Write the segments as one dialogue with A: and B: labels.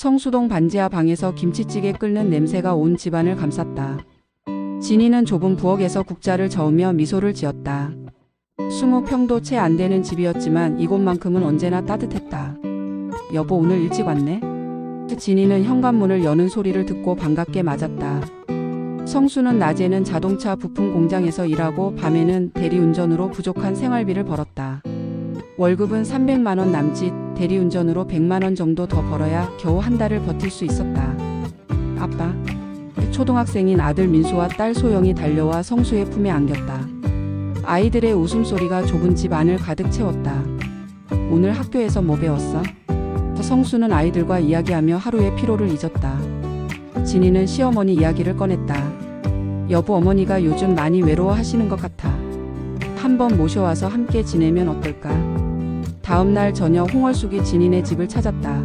A: 성수동 반지하 방에서 김치찌개 끓는 냄새가 온 집안을 감쌌다. 진이는 좁은 부엌에서 국자를 저으며 미소를 지었다. 20평도 채 안 되는 집이었지만 이곳만큼은 언제나 따뜻했다. 여보, 오늘 일찍 왔네? 진이는 현관문을 여는 소리를 듣고 반갑게 맞았다. 성수는 낮에는 자동차 부품 공장에서 일하고 밤에는 대리운전으로 부족한 생활비를 벌었다. 월급은 300만 원 남짓, 대리운전으로 100만 원 정도 더 벌어야 겨우 한 달을 버틸 수 있었다. 아빠. 초등학생인 아들 민수와 딸 소영이 달려와 성수의 품에 안겼다. 아이들의 웃음소리가 좁은 집 안을 가득 채웠다. 오늘 학교에서 뭐 배웠어? 성수는 아이들과 이야기하며 하루의 피로를 잊었다. 진이는 시어머니 이야기를 꺼냈다. 여보, 어머니가 요즘 많이 외로워하시는 것 같아. 한번 모셔와서 함께 지내면 어떨까? 다음 날 저녁 홍월숙이 진이네 집을 찾았다.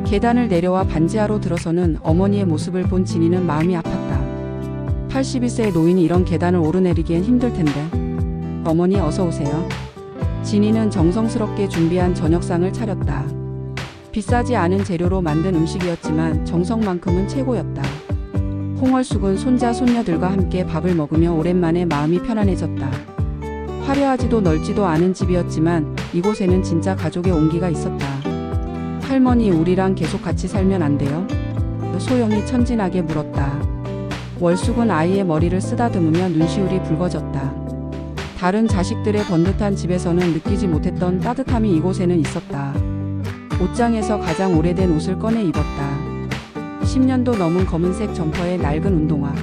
A: 계단을 내려와 반지하로 들어서는 어머니의 모습을 본 진이는 마음이 아팠다. 81세의 노인이 이런 계단을 오르내리기엔 힘들 텐데. 어머니, 어서 오세요. 진이는 정성스럽게 준비한 저녁상을 차렸다. 비싸지 않은 재료로 만든 음식이었지만 정성만큼은 최고였다. 홍월숙은 손자 손녀들과 함께 밥을 먹으며 오랜만에 마음이 편안해졌다. 화려하지도 넓지도 않은 집이었지만 이곳에는 진짜 가족의 온기가 있었다. 할머니, 우리랑 계속 같이 살면 안 돼요? 소영이 천진하게 물었다. 월숙은 아이의 머리를 쓰다듬으며 눈시울이 붉어졌다. 다른 자식들의 번듯한 집에서는 느끼지 못했던 따뜻함이 이곳에는 있었다. 옷장에서 가장 오래된 옷을 꺼내 입었다. 10년도 넘은 검은색 점퍼에 낡은 운동화.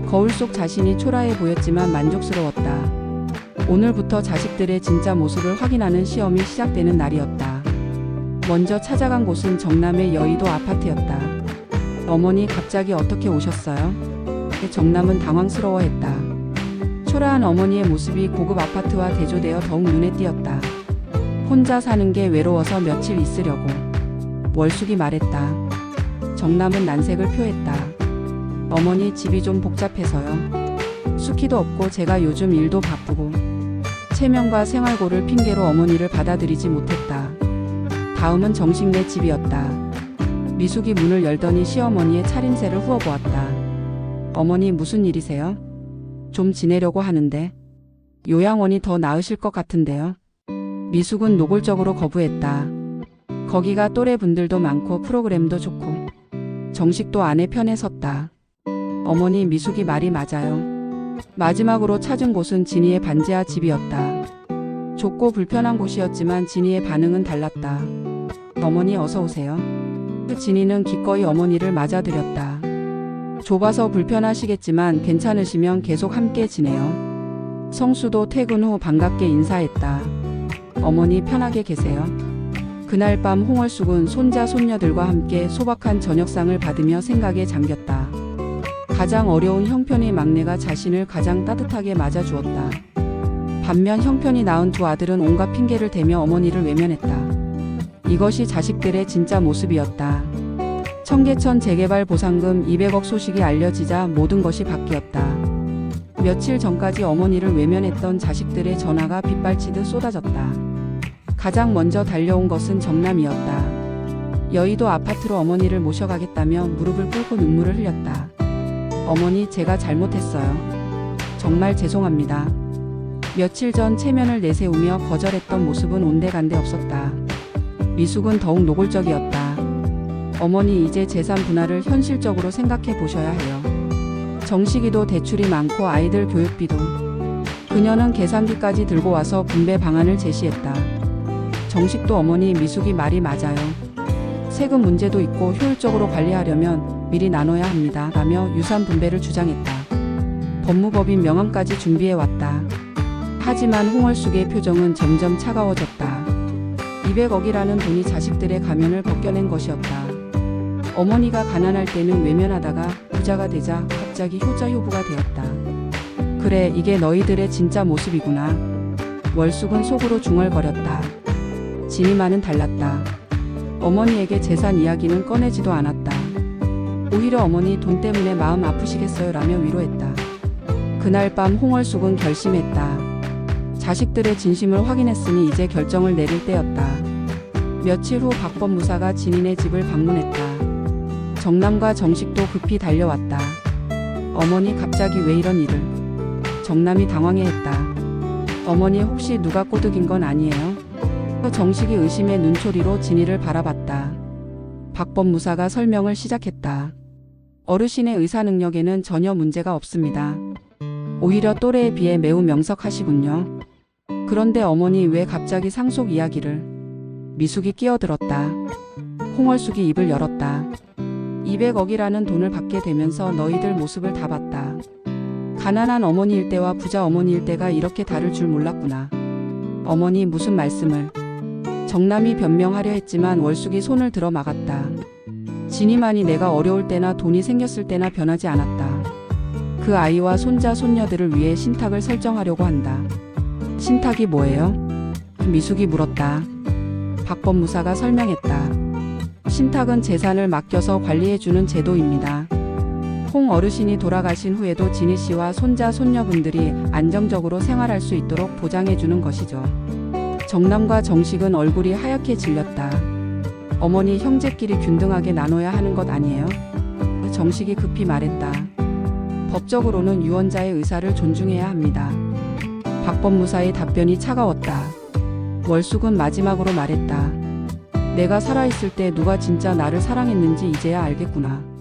A: 거울 속 자신이 초라해 보였지만 만족스러웠다. 오늘부터 자식들의 진짜 모습을 확인하는 시험이 시작되는 날이었다. 먼저 찾아간 곳은 정남의 여의도 아파트였다. 어머니, 갑자기 어떻게 오셨어요? 정남은 당황스러워했다. 초라한 어머니의 모습이 고급 아파트와 대조되어 더욱 눈에 띄었다. 혼자 사는 게 외로워서 며칠 있으려고. 월숙이 말했다. 정남은 난색을 표했다. 어머니, 집이 좀 복잡해서요. 숙기도 없고 제가 요즘 일도 바쁘고. 체면과 생활고를 핑계로 어머니를 받아들이지 못했다. 다음은 정식네 집이었다. 미숙이 문을 열더니 시어머니의 차림새를 후어보았다. 어머니, 무슨 일이세요? 좀 지내려고 하는데. 요양원이 더 나으실 것 같은데요. 미숙은 노골적으로 거부했다. 거기가 또래분들도 많고 프로그램도 좋고. 정식도 아내 편에 섰다. 어머니, 미숙이 말이 맞아요. 마지막으로 찾은 곳은 진이의 반지하 집이었다. 좁고 불편한 곳이었지만 진이의 반응은 달랐다. 어머니, 어서 오세요. 진이는 기꺼이 어머니를 맞아들였다. 좁아서 불편하시겠지만 괜찮으시면 계속 함께 지내요. 성수도 퇴근 후 반갑게 인사했다. 어머니, 편하게 계세요. 그날 밤 홍월숙은 손자 손녀들과 함께 소박한 저녁상을 받으며 생각에 잠겼다. 가장 어려운 형편의 막내가 자신을 가장 따뜻하게 맞아주었다. 반면 형편이 나은 두 아들은 온갖 핑계를 대며 어머니를 외면했다. 이것이 자식들의 진짜 모습이었다. 청계천 재개발 보상금 200억 소식이 알려지자 모든 것이 바뀌었다. 며칠 전까지 어머니를 외면했던 자식들의 전화가 빗발치듯 쏟아졌다. 가장 먼저 달려온 것은 정남이었다. 여의도 아파트로 어머니를 모셔가겠다며 무릎을 꿇고 눈물을 흘렸다. 어머니, 제가 잘못했어요. 정말 죄송합니다. 며칠 전 체면을 내세우며 거절했던 모습은 온데간데 없었다. 미숙은 더욱 노골적이었다. 어머니, 이제 재산 분할을 현실적으로 생각해 보셔야 해요. 정식이도 대출이 많고 아이들 교육비도. 그녀는 계산기까지 들고 와서 분배 방안을 제시했다. 정식도 어머니, 미숙이 말이 맞아요. 세금 문제도 있고 효율적으로 관리하려면 미리 나눠야 합니다. 라며 유산 분배를 주장했다. 법무법인 명함까지 준비해왔다. 하지만 홍월숙의 표정은 점점 차가워졌다. 200억이라는 돈이 자식들의 가면을 벗겨낸 것이었다. 어머니가 가난할 때는 외면하다가 부자가 되자 갑자기 효자효부가 되었다. 그래, 이게 너희들의 진짜 모습이구나. 월숙은 속으로 중얼거렸다. 진이만은 달랐다. 어머니에게 재산 이야기는 꺼내지도 않았다. 오히려 어머니 돈 때문에 마음 아프시겠어요? 라며 위로했다. 그날 밤 홍월숙은 결심했다. 자식들의 진심을 확인했으니 이제 결정을 내릴 때였다. 며칠 후 박법무사가 진인의 집을 방문했다. 정남과 정식도 급히 달려왔다. 어머니 갑자기 왜 이런 일을? 정남이 당황해했다. 어머니 혹시 누가 꼬드긴 건 아니에요? 정식이 의심의 눈초리로 진이를 바라봤다. 박법무사가 설명을 시작했다. 어르신의 의사 능력에는 전혀 문제가 없습니다. 오히려 또래에 비해 매우 명석하시군요. 그런데 어머니 왜 갑자기 상속 이야기를? 미숙이 끼어들었다. 홍월숙이 입을 열었다. 200억이라는 돈을 받게 되면서 너희들 모습을 다 봤다. 가난한 어머니일 때와 부자 어머니일 때가 이렇게 다를 줄 몰랐구나. 어머니 무슨 말씀을? 정남이 변명하려 했지만 월숙이 손을 들어 막았다. 진이만이 내가 어려울 때나 돈이 생겼을 때나 변하지 않았다. 그 아이와 손자 손녀들을 위해 신탁을 설정하려고 한다. 신탁이 뭐예요? 미숙이 물었다. 박법무사가 설명했다. 신탁은 재산을 맡겨서 관리해주는 제도입니다. 홍 어르신이 돌아가신 후에도 진희 씨와 손자 손녀분들이 안정적으로 생활할 수 있도록 보장해주는 것이죠. 정남과 정식은 얼굴이 하얗게 질렸다. 어머니 형제끼리 균등하게 나눠야 하는 것 아니에요? 정식이 급히 말했다. 법적으로는 유언자의 의사를 존중해야 합니다. 박법무사의 답변이 차가웠다. 월숙은 마지막으로 말했다. 내가 살아있을 때 누가 진짜 나를 사랑했는지 이제야 알겠구나.